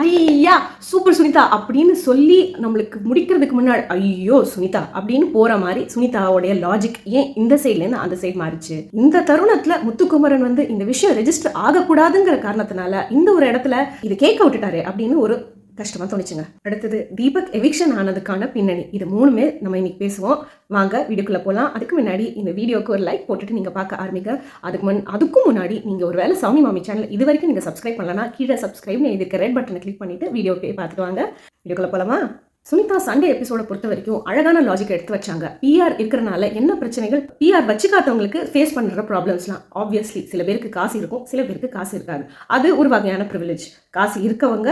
ஐயா சூப்பர் சுனிதா அப்படின்னு சொல்லி நம்மளுக்கு முடிக்கிறதுக்கு முன்னாடி ஐயோ சுனிதா அப்படின்னு போற மாதிரி சுனிதாவோடைய லாஜிக் ஏன் இந்த சைட்லேருந்து அந்த சைடு மாறிச்சு? இந்த தருணத்துல முத்துக்குமரன் வந்து இந்த விஷயம் ரெஜிஸ்டர் ஆகக்கூடாதுங்கிற காரணத்தினால இந்த ஒரு இடத்துல இது கேட்க விட்டுட்டாரு அப்படின்னு ஒரு கஷ்டமா தோணுச்சுங்க. அடுத்தது தீபக் எவிக்ஷன் ஆனதுக்கான பின்னணி. இது மூணுமே நம்ம இன்னைக்கு பேசுவோம். வாங்க வீடியோக்குள்ள போகலாம். அதுக்கு முன்னாடி இந்த வீடியோக்கு ஒரு லைக் போட்டுட்டு நீங்க பார்க்க ஆரம்பிங்க. அதுக்கும் முன்னாடி நீங்க ஒரு வேளை சௌமி மாமி சேனல் இது வரைக்கும் நீங்க சப்ஸ்கிரைப் பண்ணலன்னா கீழே சப்ஸ்கிரைப்னு இருக்க ரெட் பட்டனை கிளிக் பண்ணிட்டு வீடியோ போய் பார்த்துட்டு வாங்க. வீடியோக்குள்ள போலாமா? சுனிதா சண்டே எபிசோட பொறுத்த வரைக்கும் அழகான லாஜிக் எடுத்து வச்சாங்க. பிஆர் இருக்கிறனால என்ன பிரச்சனைகள், பிஆர் வச்சுக்காதவங்களுக்கு ஃபேஸ் பண்ற ப்ராப்ளம்ஸ்லாம். ஆப்வியஸ்லி சில பேருக்கு காசு இருக்கும், சில பேருக்கு காசு இருக்காது. அது ஒரு வகையான ப்ரிவிலேஜ். காசு இருக்கவங்க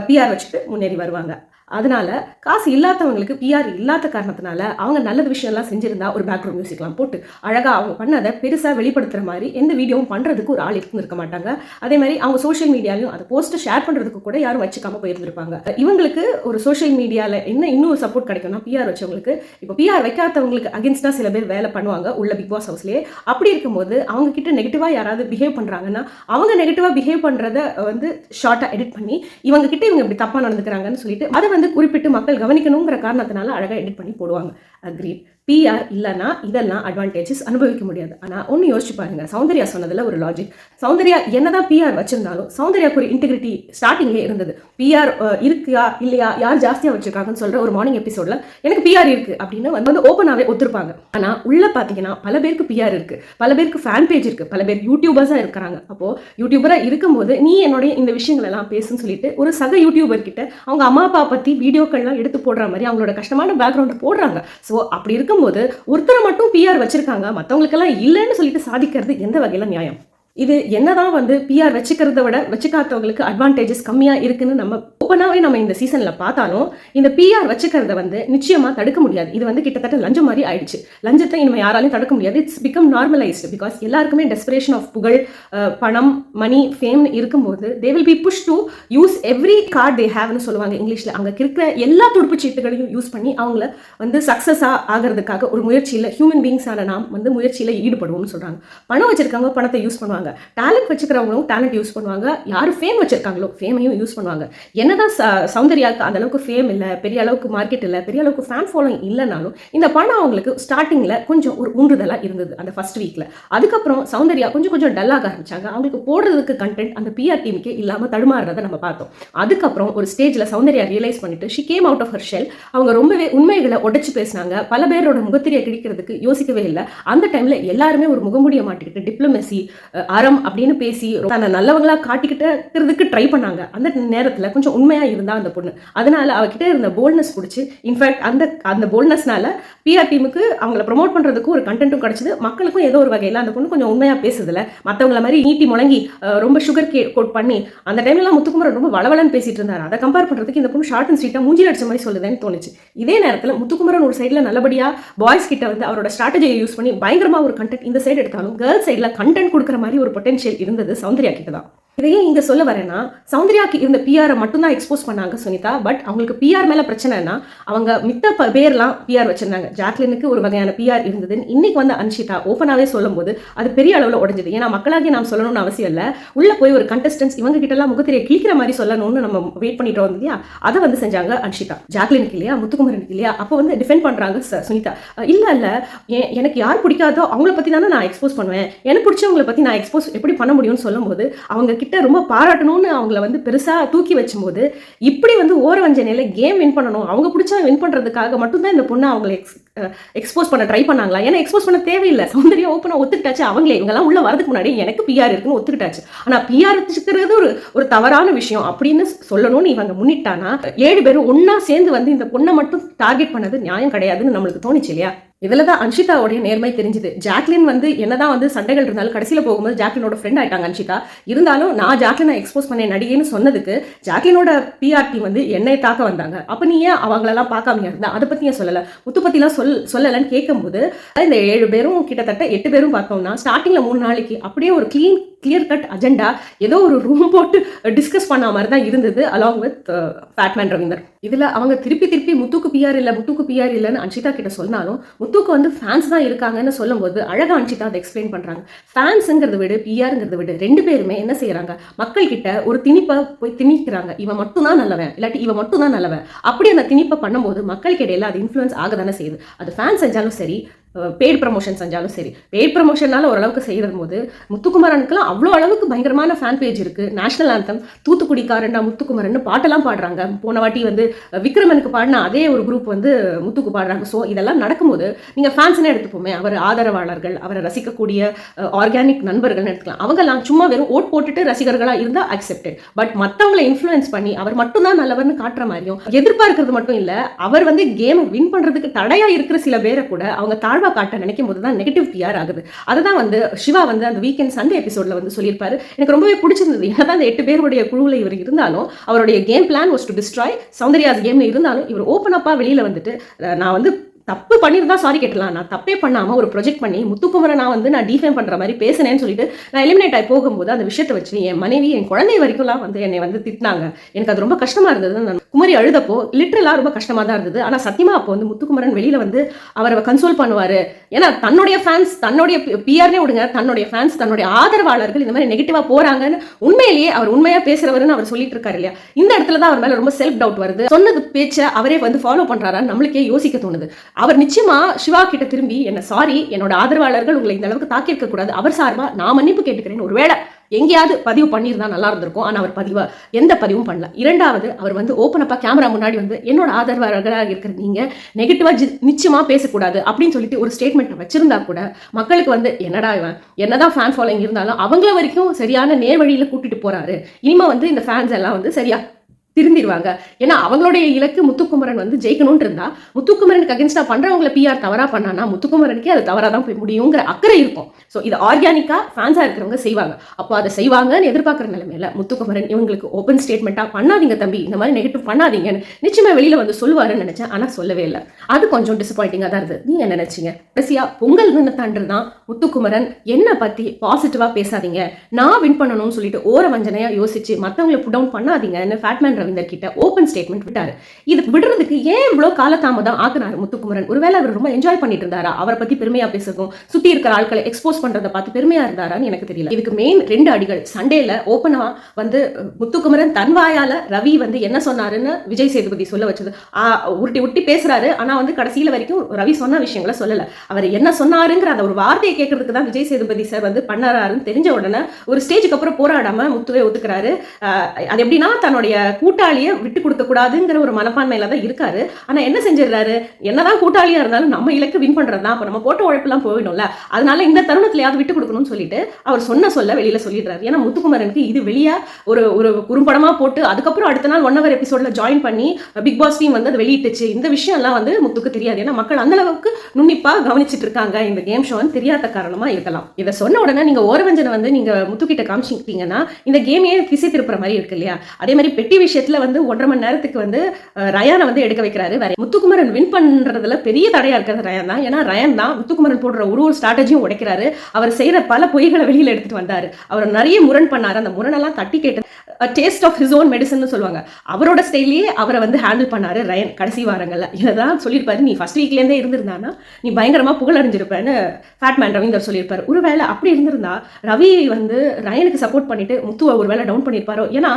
பிஆர் வச்சுட்டு முன்னேறி வருவாங்க. அதனால காசு இல்லாதவங்களுக்கு பிஆர் இல்லாத காரணத்தினால அவங்க நல்லது விஷயம்லாம் செஞ்சிருந்தா ஒரு பேக்ரவுண்ட் மியூசிக்லாம் போட்டு அழகாக அவங்க பண்ணதை பெருசாக வெளிப்படுத்துகிற மாதிரி எந்த வீடியோவும் பண்ணுறதுக்கு ஒரு ஆள் இருக்க மாட்டாங்க. அதே மாதிரி அவங்க சோஷியல் மீடியாலையும் அதை போஸ்ட்டை ஷேர் பண்ணுறதுக்கு கூட யாரும் வச்சுக்காம போயிருந்திருப்பாங்க. இவங்களுக்கு ஒரு சோஷியல் மீடியாவில் என்ன இன்னும் சப்போர்ட் கிடைக்கும்னா பிஆர் வச்சவங்களுக்கு. இப்போ பிஆர் வைக்காதவங்களுக்கு அகேன்ஸ்டாக சில பேர் வேலை பண்ணுவாங்க உள்ள பிக் பாஸ் ஹவுஸ்லேயே. அப்படி இருக்கும்போது அவங்க கிட்ட நெகட்டிவாக யாராவது பிஹேவ் பண்ணுறாங்கன்னா அவங்க நெகட்டிவாக பிஹேவ் பண்ணுறத வந்து ஷார்ட்டாக எடிட் பண்ணி இவங்க கிட்ட இவங்க இப்படி தப்பாக நடந்துக்கிறாங்கன்னு சொல்லிட்டு அதை வந்து குறிப்பிட்டு மக்கள் கவனிக்கணுங்கிற காரணத்தினால அழகாக எடிட் பண்ணி போடுவாங்க. அக்ரீட். பிஆர் இல்லைன்னா இதெல்லாம் அட்வான்டேஜஸ் அனுபவிக்க முடியாது. ஆனால் ஒன்று யோசிச்சு பாருங்க, சௌந்தர்யா சொன்னதில் ஒரு லாஜிக். சௌந்தர்யா என்னதான் பிஆர் வச்சிருந்தாலும் சௌந்தர்யாக்கு ஒரு இன்டெகிரிட்டி ஸ்டார்டிங்லேயே இருந்தது. பிஆர் இருக்கா இல்லையா, யார் ஜாஸ்தியாக வச்சிருக்காங்கன்னு சொல்ற ஒரு மார்னிங் எபிசோட்ல எனக்கு பிஆர் இருக்கு அப்படின்னு வந்து ஓப்பனாகவே ஒத்துருப்பாங்க. ஆனால் உள்ள பார்த்தீங்கன்னா பல பேருக்கு பிஆர் இருக்கு, பல பேருக்கு ஃபேன் பேஜ் இருக்கு, பல பேர் யூடியூபர்ஸாக இருக்கிறாங்க. அப்போ யூடியூபராக இருக்கும்போது நீ என்னுடைய இந்த விஷயங்கள் எல்லாம் பேசுன்னு சொல்லிட்டு ஒரு சக யூடியூபர் கிட்ட அவங்க அம்மா அப்பா பற்றி வீடியோக்கள்லாம் எடுத்து போடுற மாதிரி அவங்களோட கஷ்டமான பேக்ரவுண்டை போடுறாங்க. ஸோ அப்படி இருக்கும்போது ஒருத்தரை மட்டும் பிஆர் வச்சிருக்காங்க, மற்றவங்களுக்கெல்லாம் இல்லைன்னு சொல்லிட்டு சாதிக்கிறது எந்த வகையில நியாயம்? இது என்னதான் வந்து பிஆர் வச்சுக்கிறத விட வச்சுக்காதவங்களுக்கு அட்வான்டேஜஸ் கம்மியாக இருக்குன்னு நம்ம ஓப்பனாகவே நம்ம இந்த சீசனில் பார்த்தாலும் இந்த பிஆர் வச்சுக்கிறத வந்து நிச்சயமாக தடுக்க முடியாது. இது வந்து கிட்டத்தட்ட லஞ்சம் மாதிரி ஆயிடுச்சு. லஞ்சத்தை இனிமேல் யாராலையும் தடுக்க முடியாது. It's become normalised. பிகாஸ் எல்லாருக்குமே டெஸ்பிரேஷன் ஆஃப் புகழ், பணம், மணி, ஃபேம் இருக்கும்போது they will be push to use every card they ஹேவ்னு சொல்லுவாங்க இங்கிலீஷில். அங்கே இருக்கிற எல்லா துடுப்பு சீட்டுகளையும் யூஸ் பண்ணி அவங்கள வந்து சக்ஸஸாக ஆகிறதுக்காக ஒரு முயற்சியில் ஹியூமன் பீங்ஸான நாம் வந்து முயற்சியில் ஈடுபடுவோம்னு சொல்கிறாங்க. பணம் வச்சிருக்காங்க, பணத்தை யூஸ் பண்ணுவாங்க. டேலண்ட் வச்சுக்கிறவங்களும் டேலண்ட் யூஸ் பண்ணுவாங்க. யாரும் ஃபேம் வச்சிருக்காங்களோ ஃபேமையும் யூஸ் பண்ணுவாங்க. என்னதான் சௌந்தர்யாவுக்கு அந்த அளவுக்கு ஃபேம் இல்லை, பெரிய அளவுக்கு மார்க்கெட் இல்லை, பெரிய அளவுக்கு ஃபேன் ஃபாலோயிங் இல்லைனாலும் இந்த பணம் அவங்களுக்கு ஸ்டார்டிங்கில் கொஞ்சம் ஒரு ஊன்றுதலாக இருந்தது அந்த ஃபர்ஸ்ட் வீக்கில். அதுக்கப்புறம் சௌந்தர்யா கொஞ்சம் கொஞ்சம் டல்லாக ஆரம்பிச்சாங்க. அவங்களுக்கு போடுறதுக்கு கண்டென்ட் அந்த பிஆர் டீமுக்கே இல்லாமல் தடுமாறுறதை நம்ம பார்த்தோம். அதுக்கப்புறம் ஒரு ஸ்டேஜில் சௌந்தர்யா ரியலைஸ் பண்ணிட்டு she came out of her shell. அவங்க ரொம்பவே உண்மைகளை உடைச்சு பேசினாங்க. பல பேரோட முகத்திரியை கிடைக்கிறதுக்கு யோசிக்கவே இல்லை. அந்த டைமில் எல்லாருமே ஒரு முகமூடியை மாட்டிக்கிட்டு டிப்ளமசி அறம் அப்படின்னு பேசி தன்னை நல்லவங்களா காட்டிக்கிட்டு ட்ரை பண்ணாங்க. அந்த நேரத்தில் கொஞ்சம் உண்மையா இருந்தா அந்த பொண்ணு. அதனால அவகிட்ட இருந்த போல்ட்னஸ் பிடிச்சி இன்ஃபேக்ட் அந்த போல்ட்னஸ்னால பிஆர் டீமுக்கு அவங்களை ப்ரொமோட் பண்றதுக்கு ஒரு கண்டென்ட்டும் கிடைச்சது. மக்களுக்கும் ஏதோ ஒரு வகையில் அந்த பொண்ணு கொஞ்சம் உண்மையா பேசுதுல, மற்றவங்கள மாதிரி நீட்டி முழங்கி ரொம்ப சுகர் கோட் பண்ணி அந்த டைம்ல முத்துக்குமரன் ரொம்ப வளவலன்னு பேசிட்டு இருந்தாரு. அதை கம்பேர் பண்றதுக்கு இந்த பொண்ணு ஷார்ட் அண்ட் ஸ்வீட்டா மூஞ்சில் அடிச்ச மாதிரி சொல்லுதுன்னு தோணுச்சு. இதே நேரத்தில் முத்துக்குமரன் ஒரு சைடில் நல்லபடியா பாய்ஸ் கிட்ட வந்து அவரோட ஸ்ட்ராட்டஜியை யூஸ் பண்ணி பயங்கரமா ஒரு கண்டென்ட் இந்த சைடு எடுத்தாலும் கேர்ள்ஸ் சைடில் கண்டென்ட் கொடுக்குற மாதிரி ஒரு பொட்டன்ஷியல் இருந்தது சௌந்தர்யா கிட்ட தான். இதையே இங்க சொல்ல வரேன்னா சௌந்தர்யாக்கு இருந்த பிஆரை மட்டும் தான் எக்ஸ்போஸ் பண்ணாங்க சுனிதா. பட் அவங்களுக்கு பிஆர் மேல பிரச்சனைனா அவங்க மித்த பேர்லாம் பிஆர் வச்சிருந்தாங்க. ஜாக்லினுக்கு ஒரு வகையான பிஆர் இருந்தது. இன்னைக்கு வந்து அன்ஷிதா ஓப்பனாவே சொல்லும் போது அது பெரிய அளவில் உடஞ்சது. ஏன்னா மக்களாகி நாம் சொல்லணும்னு அவசியம் இல்லை. உள்ள போய் ஒரு கண்டஸ்டன்ஸ் இவங்க கிட்ட எல்லாம் முகத்திரையை கிழிக்கிற மாதிரி சொல்லணும்னு நம்ம வெயிட் பண்ணிட்டு வந்தோம் இல்லையா, அதை வந்து செஞ்சாங்க அன்ஷிதா. ஜாக்லினுக்கு இல்லையா, முத்துக்குமரனுக்கு இல்லையா, அப்போ வந்து டிஃபெண்ட் பண்றாங்க சுனிதா. இல்ல எனக்கு யார் பிடிக்காதோ அவங்கள பத்தி தானே நான் எக்ஸ்போஸ் பண்ணுவேன், எனக்கு பிடிச்சவங்களை பத்தி நான் எக்ஸ்போஸ் எப்படி பண்ண முடியும்னு சொல்லும் போது அவங்க கிட்ட ரொம்ப பாராட்டணும்னு அவங்கள வந்து பெருசா தூக்கி வச்சும்போது இப்படி வந்து ஓரவஞ்சனையில கேம் வின் பண்ணணும், அவங்க பிடிச்சா வின் பண்றதுக்காக மட்டும்தான் இந்த பொண்ணை அவங்களை எக்ஸ்போஸ் பண்ண ட்ரை பண்ணாங்களா? ஏன்னா எக்ஸ்போஸ் பண்ண தேவையில்லை. சௌந்தர்யா ஓப்பனா ஒத்துக்கிட்டாச்சு. அவங்களே இவங்கெல்லாம் உள்ள வரதுக்கு முன்னாடி எனக்கு பிஆர் இருக்குன்னு ஒத்துக்கிட்டாச்சு. ஆனா பிஆர் வச்சுக்கிறது ஒரு தவறான விஷயம் அப்படின்னு சொல்லணும்னு இவங்க முன்னிட்டானா 7 பேரும் ஒன்னா சேர்ந்து வந்து இந்த பொண்ணை மட்டும் டார்கெட் பண்ணது நியாயம் கிடையாதுன்னு நம்மளுக்கு தோணுச்சு இல்லையா? இதில் தான் அன்ஷிதாவுடைய நேர்மை தெரிஞ்சுது. ஜாக்லின் வந்து என்னதான் வந்து சண்டைகள் இருந்தாலும் கடைசியில் போகும்போது ஜாக்லினோட ஃப்ரெண்ட் ஆயிட்டாங்க அன்ஷிதா. இருந்தாலும் நான் ஜாக்லினை எக்ஸ்போஸ் பண்ணேன் நடிகைன்னு சொன்னதுக்கு ஜாக்லினோட பிஆர்டி வந்து என்னை தாக்க வந்தாங்க. அப்போ நீ ஏன் அவங்களெல்லாம் பார்க்காம இருந்தா, அதை பற்றி ஏன் சொல்லலை, முத்து பற்றிலாம் சொல்லலைன்னு கேட்கும்போது இந்த 7 பேரும் கிட்டத்தட்ட 8 பேரும் பார்த்தோம்னா ஸ்டார்டிங்கில் 3 நாளைக்கு அப்படியே ஒரு க்ளீன் கிளியர் கட் அஜெண்டா ஏதோ ஒரு ரூம் போட்டு டிஸ்கஸ் பண்ண மாதிரி தான் இருந்தது அலாங் வித் ஃபேட்மேன் ரவீந்தர். இதில் அவங்க திருப்பி முத்துக்கு பிஆர் இல்லைன்னு அன்ஷிதா கிட்ட சொன்னாலும் முத்துக்கு வந்து ஃபேன்ஸ் தான் இருக்காங்கன்னு சொல்லும்போது அழகா அன்ஷிதா அதை எக்ஸ்பிளைன் பண்ணுறாங்க. ஃபேன்ஸுங்கிறத விட பிஆருங்கிறத விட ரெண்டு பேருமே என்ன செய்யறாங்க, மக்கள் கிட்ட ஒரு திணிப்பை போய் திணிக்கிறாங்க. இவன் மட்டும்தான் நல்லவன், இல்லாட்டி இவன் மட்டும் தான் நல்லவன். அப்படி அந்த திணிப்பை பண்ணும்போது மக்களுக்கு இடையில அது இன்ஃப்ளூயன்ஸ் ஆக தானே செய்யுது. அது ஃபேன்ஸ் செஞ்சாலும் சரி, பெய்ட் ப்ரமோஷன் செஞ்சாலும் சரி. பெய்ட் ப்ரமோஷனால ஓரளவுக்கு செய்யறது போது முத்துக்குமரனுக்குலாம் அவ்வளோ அளவுக்கு பயங்கரமான ஃபேன் பேஜ் இருக்கு. நேஷனல் ஆந்தம் தூத்துக்குடிக்காரண்டா முத்துக்குமரன் பாட்டெல்லாம் பாடுறாங்க. போன வாட்டி வந்து விக்ரமனுக்கு பாடின அதே ஒரு குரூப் வந்து முத்துக்கு பாடுறாங்க. ஸோ இதெல்லாம் நடக்கும்போது நீங்கள் ஃபேன்ஸ்னே எடுத்துப்போமே, அவர் ஆதரவாளர்கள், அவரை ரசிக்கக்கூடிய ஆர்கானிக் நண்பர்கள்னு எடுத்துக்கலாம். அவங்கெல்லாம் சும்மா வெறும் ஓட் போட்டுட்டு ரசிகர்களாக இருந்தால் அக்செப்டட். பட் மற்றவங்களை இன்ஃப்ளூயன்ஸ் பண்ணி அவர் மட்டும்தான் நல்லவர்னு காட்டுற மாதிரியும் எதிர்பார்க்கறது மட்டும் இல்லை, அவர் வந்து கேம் வின் பண்ணுறதுக்கு தடையாக இருக்கிற சில பேரை கூட அவங்க காட்ட நினைக்கும் போது தான் நெகட்டிவ் பிஆர் ஆகுது. அதுதான் வந்து சிவா வந்து அந்த வீக்கெண்ட் சண்டே எபிசோட்ல வந்து சொல்லியிருப்பாரு. எனக்கு ரொம்பவே பிடிச்சிருந்தது. என்னதான் அந்த 8 பேருடைய குழுவில் இவர் இருந்தாலும் அவருடைய game plan was to destroy Soundarya's கேம்ல இருந்தாலும் இவர் ஓப்பன் அப்பா வெளியில வந்துட்டு நான் வந்து தப்பு பண்ணியிருந்தா சாரி கேட்டலாம், நான் தப்பே பண்ணாமல் ஒரு ப்ரொஜெக்ட் பண்ணி முத்துக்குமரை நான் டிஃபேம் பண்ணுற மாதிரி பேசினேன்னு சொல்லிட்டு நான் எலிமினேட் ஆகி போகும்போது அந்த விஷயத்தை வச்சு என் மனைவி என் குழந்தை வரைக்கும்லாம் வந்து என்னை வந்து திட்டினாங்க. எனக்கு அது ரொம்ப கஷ்டமாக இருந்தது. நான் குமரி அழுதப்போ லிட்டரலாக ரொம்ப கஷ்டமாக தான் இருந்தது. ஆனால் சத்தியமாக அப்போ வந்து முத்துக்குமரன் வெளியில் வந்து அவரை கன்சோல் பண்ணுவார். ஏன்னா தன்னுடைய ஃபேன்ஸ், தன்னுடைய பிஆர்னே விடுங்க, தன்னுடைய ஃபேன்ஸ், தன்னுடைய ஆதரவாளர்கள் இந்த மாதிரி நெகட்டிவாக போகிறாங்கன்னு உண்மையிலேயே அவர் உண்மையாக பேசுகிறவருன்னு அவர் சொல்லிட்டு இருக்காரு இல்லையா. இந்த இடத்துல தான் அவர் மேலே ரொம்ப செல்ஃப் டவுட் வருது. சொன்னது பேச்சை அவரே வந்து ஃபாலோ பண்ணுறாரான்னு நம்மளுக்கே யோசிக்க தோணுது. அவர் நிச்சயமா சிவா கிட்ட திரும்பி என்ன சாரி, என்னோட ஆதரவாளர்கள் உங்களை இந்த அளவுக்கு தாக்கியிருக்க கூடாது, அவர் சார்பா நான் மன்னிப்பு கேட்டுக்கிறேன், ஒருவேளை எங்கேயாவது பதிவு பண்ணியிருந்தா நல்லா இருந்திருக்கும். ஆனால் அவர் எந்த பதிவும் பண்ணல. இரண்டாவது, அவர் வந்து ஓப்பன் அப்பா கேமரா முன்னாடி வந்து என்னோட ஆதரவாளர்களாக இருக்கிற நீங்க நெகட்டிவா நிச்சயமா பேசக்கூடாது அப்படின்னு சொல்லிட்டு ஒரு ஸ்டேட்மெண்ட் வச்சிருந்தா கூட மக்களுக்கு வந்து என்னடா இவன் என்னதான் ஃபேன் ஃபாலோயிங் இருந்தாலும் அவங்கள வரைக்கும் சரியான நேர் வழியில கூட்டிட்டு போறாரு, இனிமே வந்து இந்த ஃபேன்ஸ் எல்லாம் வந்து சரியா திருந்திடுவாங்க. ஏன்னா அவங்களுடைய இலக்கு முத்துக்குமரன் வந்து ஜெயிக்கணும்னு இருந்தா முத்துக்குமரனுக்கு அகேன்ஸ்டா பண்றவங்களை பிஆர் தவறா பண்ணானா முத்துக்குமரனுக்கே அது தவறா தான் போய் முடியுங்கிற அக்கறை இருக்கும். ஸோ இது ஆர்கானிக்கா ஃபேன்ஸா இருக்கிறவங்க செய்வாங்க. அப்போ அதை செய்வாங்கன்னு எதிர்பார்க்குற நிலைமையில முத்துக்குமரன் இவங்களுக்கு ஓப்பன் ஸ்டேட்மெண்ட்டா பண்ணாதீங்க தம்பி, இந்த மாதிரி நெகட்டிவ் பண்ணாதீங்கன்னு நிச்சயமா வெளியில வந்து சொல்லுவாருன்னு நினைச்சேன். ஆனா சொல்லவே இல்லை. அது கொஞ்சம் டிசப்பாயிண்டிங்கா தான் இருந்தது. நீங்க என்ன நினைச்சீங்க? கடைசியா பொங்கல் தினத்தாண்டு தான் முத்துக்குமரன் என்ன பத்தி பாசிட்டிவா பேசாதீங்க, நான் வின் பண்ணணும்னு சொல்லிட்டு ஓர வஞ்சனையா யோசிச்சு மற்றவங்களை புட் டவுன் பண்ணாதீங்கன்னு ஃபேட்மேன் ரவீந்தர் கிட்ட ஓப்பன் ஸ்டேட்மெண்ட் விட்டாரு. இது விடுறதுக்கு ஏன் இவ்வளவு காலதாமதம் ஆக்குனாரு முத்துக்குமரன்? ஒருவேளை அவர் ரொம்ப என்ஜாய் பண்ணிட்டு இருந்தாரா? அவரை பத்தி பெருமையா பேசுறதும் சுத்தி இருக்கிற ஆட்களை எக்ஸ்போஸ் பண்றதை பார்த்து பெருமையா இருந்தாரான்னு எனக்கு தெரியல. இதுக்கு மெயின் 2 அடிகள். சண்டேல ஓப்பனா வந்து முத்துக்குமரன் தன் வாயால ரவி வந்து என்ன சொன்னாருன்னு விஜய் சேதுபதி சொல்ல வச்சது உருட்டி பேசுறாரு. ஆனா வந்து கடைசியில வரைக்கும் ரவி சொன்ன விஷயங்களை சொல்லல. அவர் என்ன சொன்னாருங்கிற அந்த ஒரு வார்த்தையை கேட்கறதுக்கு தான் விஜய் சேதுபதி சார் வந்து பண்ணாருன்னு தெரிஞ்ச உடனே ஒரு ஸ்டேஜுக்கு அப்புறம் போராடாம முத்துவே ஒத்துக்கிறாரு. அது எப்படின்னா தன்னுடைய கூட்டாளியை விட்டு கொடுக்க கூடாதுங்கிற ஒரு மனப்பான்மையில தான் இருக்காரு. ஆனா என்ன செஞ்சிடறாரு, என்னதான் கூட்டாளியா இருந்தாலும் நம்ம இலக்கு வின் பண்றதுதான், அப்ப நம்ம போட்ட உழைப்பெல்லாம் போயிடும்ல, அதனால இந்த தருணத்திலேயாவது விட்டு கொடுக்கணும்னு சொல்லிட்டு அவர் சொல்ல வெளியில சொல்லிடுறாரு. ஏன்னா முத்துக்குமரனுக்கு இது வெளியா ஒரு குறும்படமா போட்டு அதுக்கப்புறம் அடுத்த நாள் 1 hour எபிசோட்ல ஜாயின் பண்ணி பிக் பாஸ் டீம் வந்து அதை வெளியிட்டுச்சு. இந்த விஷயம் எல்லாம் வந்து முத்துக்கு தெரியாது. ஏன்னா மக்கள் அந்த அளவுக்கு நுண்ணிப்பா கவனிச்சிட்டு இருக்காங்க இந்த கேம் ஷோன்னு தெரியாத காரணமா இருக்கலாம். இதை சொன்ன உடனே நீங்க ஓரவஞ்சனை வந்து நீங்க முத்துக்கிட்ட காமிச்சிட்டீங்கன்னா இந்த கேமையே திசை திருப்புற மாதிரி இருக்கு இல்லையா. அதே மாதிரி பெட்டி விஷயத்துல வந்து 1.5 மணி நேரத்துக்கு வந்து ரயானை வந்து எடுக்க வைக்கிறாரு. முத்துக்குமரன் வின் பண்றதுல பெரிய தடையா இருக்கிறது ரயான் தான். ஏன்னா ரயான் தான் முத்துக்குமரன் போடுற ஒரு ஸ்ட்ராட்டஜியும் உடைக்கிறாரு. அவர் செய்யற பல பொய்களை வெளியில எடுத்துட்டு வந்தாரு. அவர் நிறைய முரண் பண்ணாரு. அந்த முரணெல்லாம் தட்டி கேட்டு taste of his own medicine சொல்லுவாங்க. அவரோட ஸ்டைலே அவரை வந்து ஹேண்டில் பண்ணாரு ரயன் கடைசி வாரங்கள்ல. இதான் சொல்லியிருப்பாரு, நீ ஃபர்ஸ்ட் வீக்லேருந்தே இருந்திருந்தானா நீ பயங்கரமா புகழடைஞ்சிருப்பேன்னு ஃபேட்மேன் ரவீந்தர் சொல்லியிருப்பாரு. ஒருவேளை அப்படி இருந்திருந்தா ரவி வந்து ரயனுக்கு சப்போர்ட் பண்ணிட்டு முத்துவை ஒருவேளை டவுன் பண்ணியிருப்பாரோ. ஏன்னா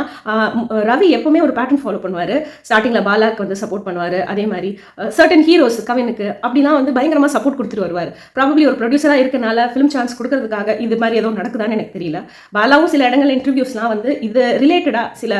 ரவி எப்பவுமே ஒரு பேட்டர்ன் ஃபாலோ பண்ணுவாரு. ஸ்டார்டிங்ல பாலாக்கு வந்து சப்போர்ட் பண்ணுவாரு. அதே மாதிரி சர்டன் ஹீரோஸ் கவினுக்கு அப்படிலாம் வந்து பயங்கரமா சப்போர்ட் கொடுத்துட்டு வருவார். ப்ராபப்ளி ஒரு ப்ரொடியூசரா இருக்கனால ஃபிலிம் சான்ஸ் கொடுக்கறதுக்காக இது மாதிரி ஏதோ நடக்குதான்னு எனக்கு தெரியல. பாலாவும் சில இடங்கள் இன்டர்வியூஸ்லாம் வந்து இது ரிலேட்டடா சில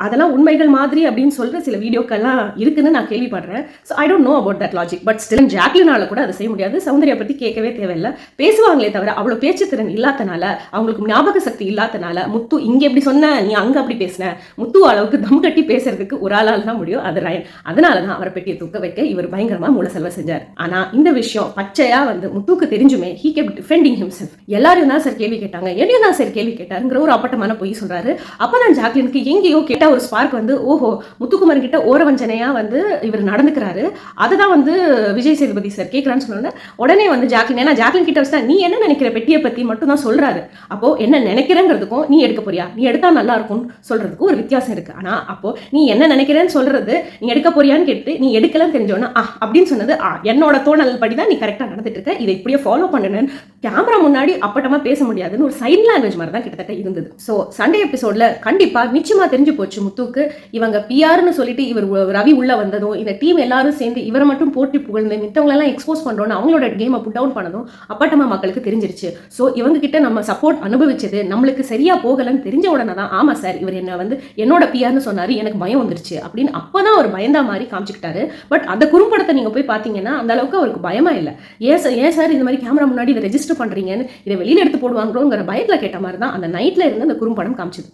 அதெல்லாம் உண்மைகள் மாதிரி அப்படின்னு சொல்ற சில வீடியோக்கெல்லாம் இருக்குன்னு நான் கேள்விப்படுறேன். So I don't know about that logic. But still ஜாக்லினால கூட அதை செய்ய முடியாது. சௌந்தர்யா பத்தி கேட்கவே தேவையில்லை. பேசுவாங்களே தவிர அவ்வளோ பேச்சு திறன் இல்லாதனால, அவங்களுக்கு ஞாபக சக்தி இல்லாதனால, முத்து இங்க எப்படி சொன்ன நீ அங்க அப்படி பேசின, முத்து அளவுக்கு தம் கட்டி பேசுறதுக்கு ஒரு ஆளால் தான் முடியும். அது ரயன். அதனால தான் அவரை பெட்டியை தூக்க வைக்க இவர் பயங்கரமா மூல செலவு செஞ்சார். ஆனா இந்த விஷயம் பச்சையா வந்து முத்துக்கு தெரிஞ்சுமே he kept defending himself. எல்லாரும் தான் சார் கேள்வி கேட்டாங்க, என்னையும் தான் சார் கேள்வி கேட்டாருங்கிற ஒரு அப்பட்டமான பொய் சொல்றாரு. அப்பதான் அண்ட் ஜாக்லினுக்கு எங்கேயோ கேட்ட ஒரு ஸ்பார்க் வந்து ஓஹோ முத்துக்குமரன் கிட்ட ஓரவஞ்சனையா வந்து இவர் நடந்துக்கிறாரு. அதை தான் வந்து விஜய் சேதுபதி சார் கேட்கறான்னு சொன்னோன்னே உடனே வந்து ஜாக்லின், ஏன்னா ஜாக்லின் கிட்ட வச்சு நீ என்ன நினைக்கிற பெட்டியை பத்தி மட்டும் தான் சொல்றாரு. அப்போ என்ன நினைக்கிறேங்கிறதுக்கும் நீ எடுக்க போறியா, நீ எடுத்தா நல்லா இருக்கும்னு சொல்றதுக்கும் ஒரு வித்தியாசம் இருக்கு. ஆனா அப்போ நீ என்ன நினைக்கிறேன்னு சொல்றது நீ எடுக்க போறியான்னு கேட்டு நீ எடுக்கலன்னு தெரிஞ்சோன்னா அப்படின்னு சொன்னது என்னோட தோணல் படிதான் நீ கரெக்டா நடந்துட்டு இருக்க, இதை இப்படியே ஃபாலோ பண்ணுன்னு கேமரா முன்னாடி அப்பட்டமா பேச முடியாதுன்னு ஒரு சைன் லாங்குவேஜ் மாதிரி தான் கிட்டத்தட்ட இருந்தது. ஸோ சண்டே எபிசோட்ல கண்டிப்பா நிச்சயமா தெரிஞ்சு போச்சு முத்துக்கு இவங்க பிஆர்னு சொல்லிட்டு இவர் ரவி உள்ள வந்ததும் இந்த டீம் எல்லாரும் சேர்ந்து இவரை மட்டும் போட்டி புகழ்ந்து மித்தவங்க எல்லாம் எக்ஸ்போஸ் பண்றோம்னு அவங்களோட கேமை புட் டவுன் பண்ணதும் அப்பட்டமா மக்களுக்கு தெரிஞ்சிருச்சு. ஸோ இவங்க கிட்ட நம்ம சப்போர்ட் அனுபவிச்சது நம்மளுக்கு சரியா போகலன்னு தெரிஞ்ச உடனே தான் ஆமா சார் இவர் என்ன வந்து என்னோட பிஆர்னு சொன்னாரு, எனக்கு பயம் வந்துருச்சு அப்படின்னு அப்பதான் அவர் பயந்தா மாதிரி காமிச்சுக்கிட்டாரு. பட் அந்த குறும்படத்தை நீங்க போய் பாத்தீங்கன்னா அந்த அளவுக்கு அவருக்கு பயமா இல்லை. ஏன் சார் இந்த மாதிரி கேமரா முன்னாடி இதை ரெஜிஸ்டர் பண்றீங்கன்னு இதை வெளியில எடுத்து போடுவாங்களோங்கிற பயத்துல கேட்ட மாதிரி தான் அந்த நைட்ல இருந்து அந்த குறும்படம் காமிச்சது.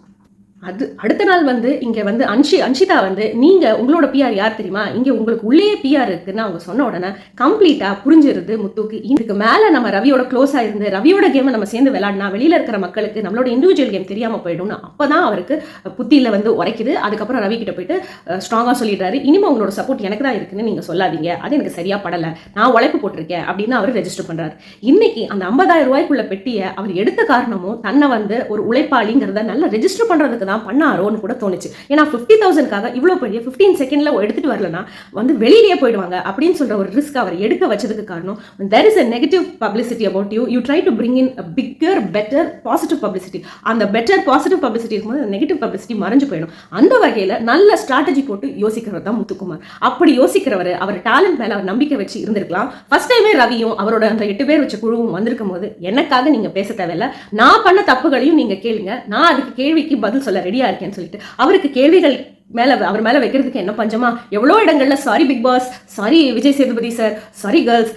அது அடுத்த நாள் வந்து இங்கே வந்து அன்ஷிதா வந்து நீங்கள் உங்களோட பிஆர் யார் தெரியுமா, இங்கே உங்களுக்கு உள்ளே பிஆர் இருக்குன்னு அவங்க சொன்ன உடனே கம்ப்ளீட்டாக புரிஞ்சிருது முத்துக்கு. இதுக்கு மேலே நம்ம ரவியோட க்ளோஸாக இருந்து ரவியோட கேமை நம்ம சேர்ந்து விளையாடினா வெளியில் இருக்கிற மக்களுக்கு நம்மளோட இண்டிவிஜுவல் கேம் தெரியாமல் போயிடும்னு அப்போ தான் அவருக்கு புத்தியில் வந்து உரைக்குது. அதுக்கப்புறம் ரவி கிட்ட போயிட்டு ஸ்ட்ராங்காக சொல்லிடுறாரு, இனிமேல் உங்களோட சப்போர்ட் எனக்கு தான் இருக்குன்னு நீங்கள் சொல்லாதீங்க, அது எனக்கு சரியாக படலை, நான் உழைப்பு போட்டிருக்கேன் அப்படின்னு அவர் ரெஜிஸ்டர் பண்ணுறாரு. இன்னைக்கு அந்த 50,000 ரூபாய்க்குள்ள பெட்டியை அவர் எடுத்த காரணமும் தன்னை வந்து ஒரு உழைப்பாளிங்கிறத நல்லா ரெஜிஸ்டர் பண்ணுறதுக்கு தான் பண்ணாரோன்னு கூட தோணுச்சு. ஏன்னா 50,000க்காக இவ்வளோ பெரிய 15 செகண்ட்ல எடுத்துட்டு வரலன்னா வந்து வெளியிலேயே போயிடுவாங்க அப்படின்னு சொல்ற ஒரு ரிஸ்க் அவர் எடுக்க வச்சதுக்கு காரணம் there is a negative publicity about you, you try to bring in a bigger better positive publicity. அந்த பெட்டர் பாசிட்டிவ் பப்ளிசிட்டி இருக்கும்போது நெகட்டிவ் பப்ளிசிட்டி மறைஞ்சு போயிடும். அந்த வகையில் நல்ல ஸ்ட்ராட்டஜி போட்டு யோசிக்கிறவர் தான் முத்துக்குமார். அப்படி யோசிக்கிறவர் அவர் டேலண்ட் மேல அவர் நம்பிக்கை வச்சு இருந்திருக்கலாம். ஃபர்ஸ்ட் டைமே ரவியும் அவரோட அந்த 8 பேர் வச்ச குழுவும் வந்திருக்கும் போது எனக்காக நீங்க பேச தேவையில்ல, நான் பண்ண தப்புகளையும் நீங்க கேளுங்க, நான் அதுக்கு கேள்விக்கு பதில் சொல்ல ரெடியா இருக்கேன்னு சொல்லிட்டு அவருக்கு கேள்விகள் அவர் மேல வைக்கிறதுக்கு என்ன பஞ்சமா, எவ்வளோ இடங்கள்ல sorry big boss, sorry Vijay Sethupathi sir, sorry girls,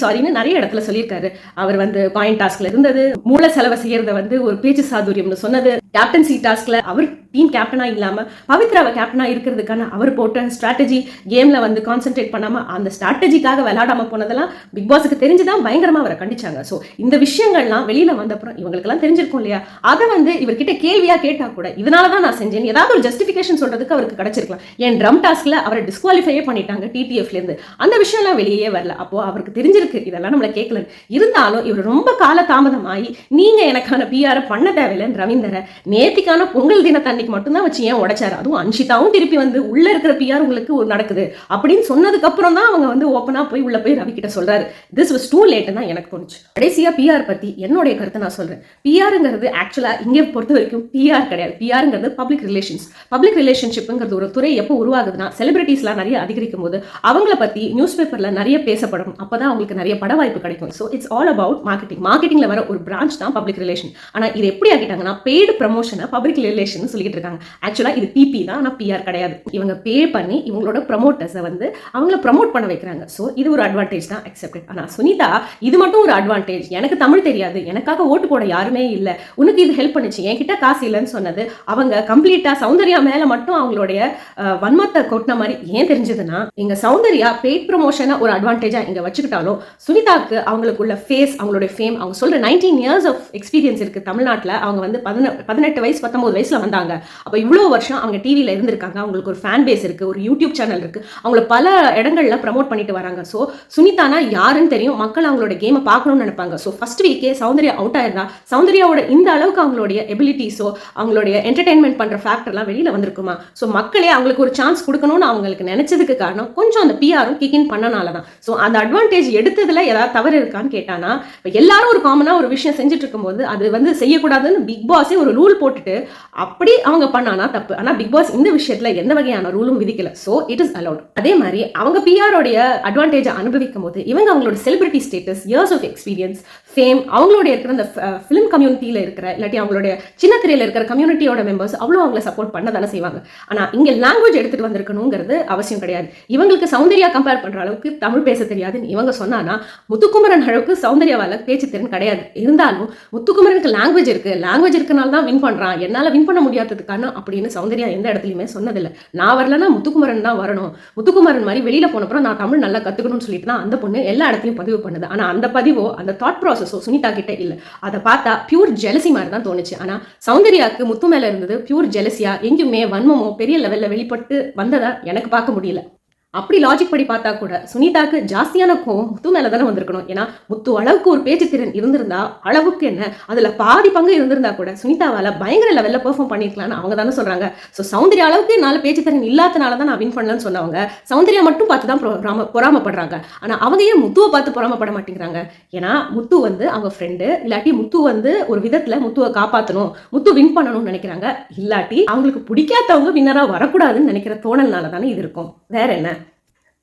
சாரின்னு நிறைய இடத்துல சொல்லியிருக்காரு. அவர் வந்து பாயிண்ட் டாஸ்க்ல இருந்தது, மூல செலவை செய்யறத வந்து ஒரு பேச்சு சாதுரியம்னு சொன்னது, கேப்டன்சி டாஸ்க்ல அவர் டீம் கேப்டனா இல்லாம பவித்ராவை கேப்டனா இருக்கிறதுக்கான அவர் போட்ட ஸ்ட்ராட்டஜி கேம்ல வந்து கான்சென்ட்ரேட் பண்ணாம அந்த ஸ்ட்ராட்டஜிக்காக விளையாடாம போனதெல்லாம் பிக் பாஸுக்கு தெரிஞ்சுதான் பயங்கரமா அவரை கண்டிச்சாங்க. ஸோ இந்த விஷயங்கள்லாம் வெளியில வந்த அப்புறம் இவங்களுக்கெல்லாம் தெரிஞ்சிருக்கும் இல்லையா, அதை வந்து இவர்கிட்ட கேள்வியா கேட்டா கூட இதனாலதான் நான் செஞ்சேன் ஏதாவது ஒரு ஜஸ்டிபிகேஷன் சொல்றதுக்கு அவருக்கு கிடைச்சிருக்கலாம். என் ட்ரம் டாஸ்க்ல அவரை டிஸ்குவாலிஃபையே பண்ணிட்டாங்க டிடிஎஃப்ல இருந்து, அந்த விஷயம்லாம் வெளியே வரல. அப்போ அவருக்கு தெரிஞ்சிருக்கு இதெல்லாம் நம்மள கேட்கல. இருந்தாலும் இவர் ரொம்ப கால தாமதமாகி நீங்க எனக்கான பிஆர் பண்ண தேவையில்லைன்னு ரவீந்தர நேத்திக்கான பொங்கல் தினத்தன்னைக்கு மட்டும்தான் வச்சு ஏன் உடைச்சாரு. அதுவும் அன்ஷிதாவும் திருப்பி வந்து உள்ள இருக்கிற பிஆர் உங்களுக்கு நடக்குது அப்படின்னு சொன்னதுக்கு அப்புறம் தான் அவங்க வந்து ஓப்பனா போய் உள்ள போய் ரவி கிட்ட சொல்றாரு. திஸ் வாஸ் டூ லேட் தான் எனக்கு தோணுச்சு. கடைசியா பிஆர் பத்தி என்னுடைய கருத்தை நான் சொல்றேன். பிஆர்ங்கிறது ஆக்சுவலா இங்கே பொறுத்த வரைக்கும் பிஆர் கிடையாது. பிஆர்ங்கிறது பப்ளிக் ரிலேஷன்ஸ். பப்ளிக் ரிலேஷன்ஷிப்ங்கிறது ஒரு துறை எப்போ உருவாகுதுன்னா செலிபிரிட்டிஸ்லாம் நிறைய அதிகரிக்கும் போது அவங்கள பத்தி நியூஸ் பேப்பர்ல நிறைய பேசப்படும். அப்பதான் அவங்களுக்கு நிறைய பட வாய்ப்பு கிடைக்கும். So it's all about marketing. மார்க்கெட்டிங்ல வர ஒரு பிரான்ச் தான் பப்ளிக் ரிலேஷன். ஆனா இது எப்படி ஆகிட்டாங்கன்னா பெய்டு ப்ரமோஷனை பப்ளிக் ரிலேஷன் சொல்லிட்டு இருக்காங்க. ஆக்சுவலா இது பிபி தான், ஆனா பிஆர் கிடையாது. இவங்க பே பண்ணி இவங்களோட ப்ரமோட்டர்ஸை வந்து அவங்கள ப்ரமோட் பண்ண வைக்கிறாங்க. ஸோ இது ஒரு அட்வான்டேஜ் தான், அக்செப்டட். ஆனா சுனிதா இது மட்டும் ஒரு அட்வான்டேஜ். எனக்கு தமிழ் தெரியாது, எனக்காக ஓட்டு போட யாருமே இல்லை, உனக்கு இது ஹெல்ப் பண்ணுச்சு, என்கிட்ட காசு இல்லைன்னு சொன்னது அவங்க கம்ப்ளீட்டா சௌந்தர்யா மேல மட்டும் அவங்களுடைய வன்மத்தை கொட்டின மாதிரி ஏன் தெரிஞ்சதுன்னா, இங்க சௌந்தர்யா பெய்ட் ப்ரமோஷனை ஒரு அட்வான்டேஜா இங்க வச்சுக்கிட்டாலும் சுனிதாக்கு அவங்களுக்குள்ள ஃபேஸ், அவங்களுடைய ஃபேம், அவங்க சொல்ற 19 years ஆஃப் எக்ஸ்பீரியன்ஸ் இருக்கு தமிழ்நாட்டில். அவங்க வந்து 18 வயசு 19 வயசுல வந்தாங்க. அப்போ இவ்வளோ வருஷம் அவங்க டிவியில் இருந்திருக்காங்க. அவங்களுக்கு ஒரு ஃபேன் பேஸ் இருக்கு, ஒரு யூடியூப் சேனல் இருக்கு, அவங்கள பல இடங்கள்ல ப்ரமோட் பண்ணிட்டு வராங்க. ஸோ சுனிதானா யாருன்னு தெரியும், மக்கள் அவங்களோட கேமை பார்க்கணும்னு நினைப்பாங்க. ஸோ ஃபர்ஸ்ட் வீக்கே சௌந்தர்யா அவுட் ஆயிருந்தா சௌந்தர்யாவோட இந்த அளவுக்கு அவங்களுடைய எபிலிட்டிஸோ அவங்களுடைய என்டர்டைன்மெண்ட் பண்ற ஃபேக்டர்லாம் வெளியில வந்திருக்குமா? ஸோ மக்களே அவங்களுக்கு ஒரு சான்ஸ் கொடுக்கணும்னு அவங்களுக்கு நினைச்சதுக்கு காரணம் கொஞ்சம் அந்த பிஆரும் கிக்கின் பண்ணனால தான். ஸோ அந்த அட்வான்டேஜ் எடுத்ததுல ஏதாவது தவறு இருக்கான்னு கேட்டானா, இப்போ எல்லாரும் ஒரு காமனா ஒரு விஷயம் செஞ்சுட்டு இருக்கும்போது அது வந்து செய்யக்கூடாதுன்னு பிக் பாஸே ஒரு ரூல் போட்டுட்டு அப்படி அவங்க பண்ணானா தப்பு. ஆனா பிக் பாஸ் இந்த விஷயத்துல எந்த வகையான ரூலும் விதிக்கல. So it is allowed. அதே மாதிரி அவங்க பிஆரோடைய அட்வான்டேஜ் அனுபவிக்கும் போது இவங்க அவங்களோட celebrity status, years of experience, fame, அவங்களோட இருக்கிற அந்த ஃபிலிம் கம்யூனிட்டியில இருக்கிற இல்லாட்டி அவங்களுடைய சின்ன திரையில இருக்கிற கம்யூனிட்டியோட மெம்பர்ஸ் அவ்வளோ அவங்கள சப்போர்ட் பண்ண தானே செய்வாங்க. ஆனா இங்க லாங்குவேஜ் எடுத்துட்டு வந்திருக்கணுங்கிறது அவசியம் கிடையாது. இவங்களுக்கு சௌந்தர்யா கம்பேர் பண்ற அளவுக்கு தமிழ் பேச தெரியாதுன்னு இவங்க சொன்னானா முத்துக்குமரன் அளவுக்கு சௌந்தர்யாவால பேச்சு திறன் கிடையாது. இருந்தாலும் முத்துக்குமரனுக்கு லாங்குவேஜ் இருக்கு, லாங்குவேஜ் இருக்கனால தான் வின் பண்றான், என்னால வின் பண்ண முடியாததுக்கான அப்படின்னு சௌந்தர்யா எந்த இடத்துலையுமே சொன்னதில்லை. நான் வரலன்னா முத்துக்குமரன் தான் வரணும், முத்துக்குமரன் மாதிரி வெளியில போனப்பறம் நான் தமிழ் நல்லா கத்துக்கணும்னு சொல்லிட்டு தான் அந்த பொண்ணு எல்லா இடத்துலையும் பதிவு பண்ணுது. ஆனா அந்த பதிவோ அந்த தாட் ப்ராசஸ் ப்ராசஸோ சுனிதா கிட்ட இல்லை. அதை பார்த்தா பியூர் ஜெலசி மாதிரி தான் தோணுச்சு. ஆனால் சௌந்தர்யாவுக்கு முத்து மேலே இருந்தது பியூர் ஜெலசியா, எங்கேயுமே வன்மமோ பெரிய லெவலில் வெளிப்பட்டு வந்ததா எனக்கு பார்க்க முடியல. அப்படி லாஜிக் படி பார்த்தா கூட சுனிதாக்கு ஜாஸ்தியான கோவம் முத்து மேல தானே வந்திருக்கணும். ஏன்னா முத்து அளவுக்கு ஒரு பேச்சு திறன் இருந்திருந்தா, அளவுக்கு என்ன அதுல பாதி பங்கு இருந்திருந்தா கூட சுனிதாவால பயங்கர லெவல்ல பெர்ஃபார்ம் பண்ணிருக்கலாம்னு அவங்க தானே சொல்றாங்க. ஸோ சௌந்தர்யா அளவுக்கு என்னால பேச்சு திறன் இல்லாதனால தான் நான் வின் பண்ணலன்னு சொன்னவங்க சௌந்தர்யா மட்டும் பார்த்து தான் பொறாமப்படுறாங்க. ஆனா அவங்க ஏன் முத்துவை பார்த்து பொறாமப்பட மாட்டேங்கிறாங்க? ஏன்னா முத்து வந்து அவங்க ஃப்ரெண்டு, இல்லாட்டி முத்து வந்து ஒரு விதத்துல முத்துவை காப்பாற்றணும், முத்து வின் பண்ணணும்னு நினைக்கிறாங்க. இல்லாட்டி அவங்களுக்கு பிடிக்காதவங்க வின்னரா வரக்கூடாதுன்னு நினைக்கிற தோணல்னால தானே இது இருக்கும். வேற என்ன?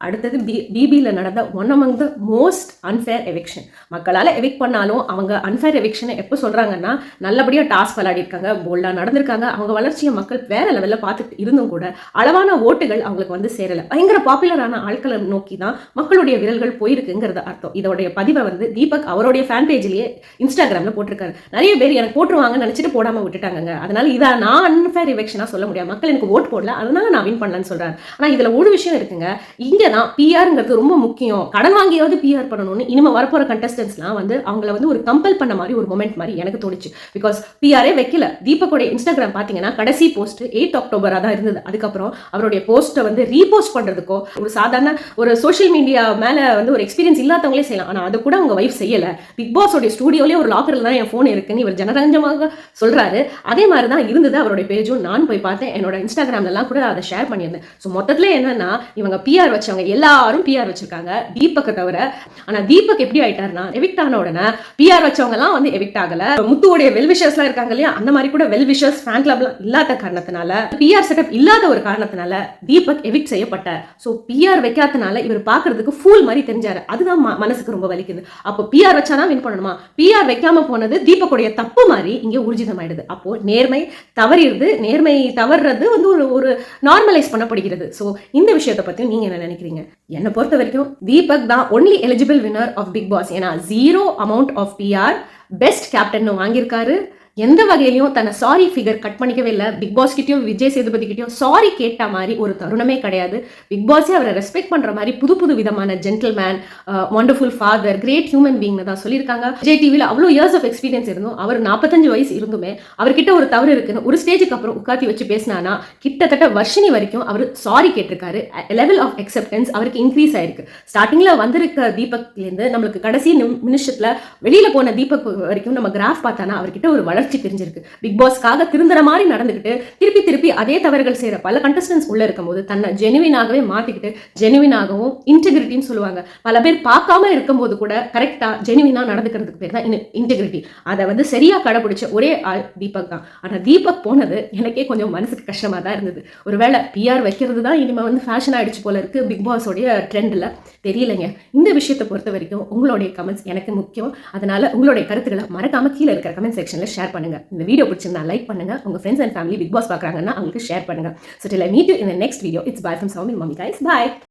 அடுத்தது பிபியில் நடந்த one among the most unfair eviction. மக்களால் எவிக் பண்ணாலும் அவங்க அன்ஃபேர் எவிக்ஷனை எப்போ சொல்கிறாங்கன்னா, நல்லபடியாக டாஸ்க் விளையாடிருக்காங்க, போல்டாக நடந்திருக்காங்க, அவங்க வளர்ச்சியை மக்கள் வேற லெவலில் பார்த்துட்டு இருந்தும் கூட அளவான ஓட்டுகள் அவங்களுக்கு வந்து சேரலை. பயங்கர பாப்புலரான ஆட்களை நோக்கி தான் மக்களுடைய விரல்கள் போயிருக்குங்கிறத அர்த்தம். இதோடைய பதிவை வந்து தீபக் அவருடைய ஃபேன் பேஜ்லேயே இன்ஸ்டாகிராமில் போட்டிருக்காரு. நிறைய பேர் எனக்கு போட்டுருவாங்கன்னு நினச்சிட்டு போடாமல் விட்டுட்டாங்க. அதனால இதை நான் அன்ஃபேர் எவிக்ஷனாக சொல்ல முடியாது. மக்கள் எனக்கு ஓட் போடல, அதனால நான் வின் பண்ணலன்னு சொல்கிறாரு. ஆனால் இதில் ஒரு விஷயம் இருக்குங்க, இங்கே தான் பிஆர்ங்கிறது ரொம்ப முக்கியம். கடன் வாங்கியாவது பிஆர் பண்ணணும்னு இனிமே வரப்போற கண்டஸ்டன்ஸ்லாம் வந்து அவங்கள வந்து ஒரு கம்பல் பண்ண மாதிரி ஒரு மொமெண்ட் மாதிரி எனக்கு தோணுச்சு. பிகாஸ் பிஆரே வைக்கல. தீபக்கோட இன்ஸ்டாகிராம் பார்த்தீங்கன்னா கடைசி போஸ்ட் 8 அக்டோபராக தான் இருந்தது. அதுக்கப்புறம் அவருடைய போஸ்ட்டை வந்து ரீபோஸ்ட் பண்ணுறதுக்கோ ஒரு சாதாரண ஒரு சோஷியல் மீடியா மேலே வந்து ஒரு எக்ஸ்பீரியன்ஸ் இல்லாதவங்களே செய்யலாம். ஆனால் அது கூட அவங்க வைஃப் செய்யலை. பிக் பாஸோடைய ஸ்டூடியோலேயே ஒரு லாக்கரில் தான் என் ஃபோன் இருக்குன்னு இவர் ஜனரஞ்சமாக சொல்கிறாரு. அதே மாதிரி தான் இருந்தது அவருடைய பேஜும். நான் போய் பார்த்தேன், என்னோட இன்ஸ்டாகிராம்லாம் கூட அதை ஷேர் பண்ணியிருந்தேன். ஸோ மொத்தத்தில் என்னன்னா, இவங்க பிஆர் வச்சவங்க எல்லாரும் பிஆர் வச்சிருக்காங்க, தீபக்கை தவிர. ஆனா தீபக் எப்படி ஆயிட்டாருன்னா, எவிக்ட் ஆன உடனே பிஆர் வச்சவங்க எல்லாம் வந்து எவிக்ட் ஆகல. முத்துவோடைய வெல்விஷர்ஸ் எல்லாம் இருக்காங்க இல்லையா, அந்த மாதிரி கூட வெல்விஷர்ஸ் ஃபேன் கிளப் இல்லாத காரணத்தினால, பிஆர் செட்டப் இல்லாத ஒரு காரணத்தினால தீபக் எவிக்ட் செய்யப்பட்டார். சோ பிஆர் வைக்காதனால இவர் பாக்குறதுக்கு ஃபூல் மாதிரி தெரிஞ்சாரு. அதுதான் மனசுக்கு ரொம்ப வலிக்குது. அப்போ பிஆர் வச்சாதான் வின் பண்ணணுமா? பிஆர் வைக்காம போனது தீபக்குடைய தப்பு மாதிரி இங்க ஊர்ஜிதமாயிடுது. அப்போ நேர்மை தவறிடுது. நேர்மை தவறுறது வந்து ஒரு நார்மலைஸ் பண்ணப்படுகிறது. சோ இந்த விஷயத்தை பத்தி நீங்க என்ன நினைக்கிறீங்க? என்னை பொறுத்த வரைக்கும் தீபக் தான் only eligible winner of Bigg Boss. ஏன்னா 0 amount of PR, best captain வாங்கியிருக்காரு. எந்த வகையிலையும் தன்னை சாரி ஃபிகர் கட் பண்ணிக்கவே இல்லை. பிக் பாஸ் கிட்டயும் விஜய் சேதுபதி கிட்டயும் சாரி கேட்ட மாதிரி ஒரு தருணமே கிடையாது. பிக் பாஸே அவரை ரெஸ்பெக்ட் பண்ற மாதிரி புது விதமான gentleman, wonderful father, great human பீங்னு தான் சொல்லியிருக்காங்க. விஜய் டிவியில் அவ்வளோ இயர்ஸ் ஆஃப் எக்ஸ்பீரியன்ஸ் இருந்தும் அவர் 45 வயசு இருந்துமே அவர்கிட்ட ஒரு தவறு இருக்குன்னு ஒரு ஸ்டேஜுக்கு அப்புறம் உட்காத்தி வச்சு பேசினானா கிட்டத்தட்ட வர்ஷினி வரைக்கும் அவர் சாரி கேட்டிருக்காரு. லெவல் ஆஃப் அக்செப்டன்ஸ் அவருக்கு இன்க்ரீஸ் ஆயிருக்கு. ஸ்டார்டிங்ல வந்திருக்க தீபக்லேருந்து நம்மளுக்கு கடைசி நிமிஷத்துல வெளியில போன தீபக் வரைக்கும் நம்ம கிராஃப் பார்த்தானா அவர்கிட்ட ஒரு வளர்ச்சி தெரிஞ்சிருக்கு. பிக் பாஸ்க்காக திருந்துற மாதிரி நடந்துக்கிட்டு திருப்பி அதே தவறுகள் செய்யற பல கண்டஸ்டன்ஸ் உள்ள இருக்கும்போது தன்னை ஜெனுவினாகவே மாத்திக்கிட்டு, ஜெனுவினாகவும் இன்டெகிரிட்டின்னு சொல்லுவாங்க, பல பேர் பார்க்காம இருக்கும்போது கூட கரெக்டா ஜெனுவினா நடந்துக்கிறதுக்கு பேர் தான் இன்டெகிரிட்டி. அதை வந்து சரியா கடைபிடிச்ச ஒரே ஆள் தீபக் தான். ஆனா தீபக் போனது எனக்கே கொஞ்சம் மனசுக்கு கஷ்டமா தான் இருந்தது. ஒருவேளை பிஆர் வைக்கிறது தான் இனிமே வந்து ஃபேஷன் ஆயிடுச்சு போல இருக்கு பிக் பாஸோடைய ட்ரெண்ட்ல, தெரியலைங்க. இந்த விஷயத்தை பொறுத்த வரைக்கும் உங்களுடைய கமெண்ட்ஸ் எனக்கு முக்கியம். அதனால உங்களுடைய கருத்துக்களை மறக்காம கீழே இருக்கிற கமெண்ட் செக்ஷன்ல ஷேர் பண்ணுங்க. இந்த வீடியோ பிடிச்சிருந்தா லைக் பண்ணுங்க. உங்க friends and family big boss பார்க்கறாங்கன்னா அவங்களுக்கு ஷேர் பண்ணுங்க. So till I meet you in the next video, it's bye from Soumi Mommy guys. Bye.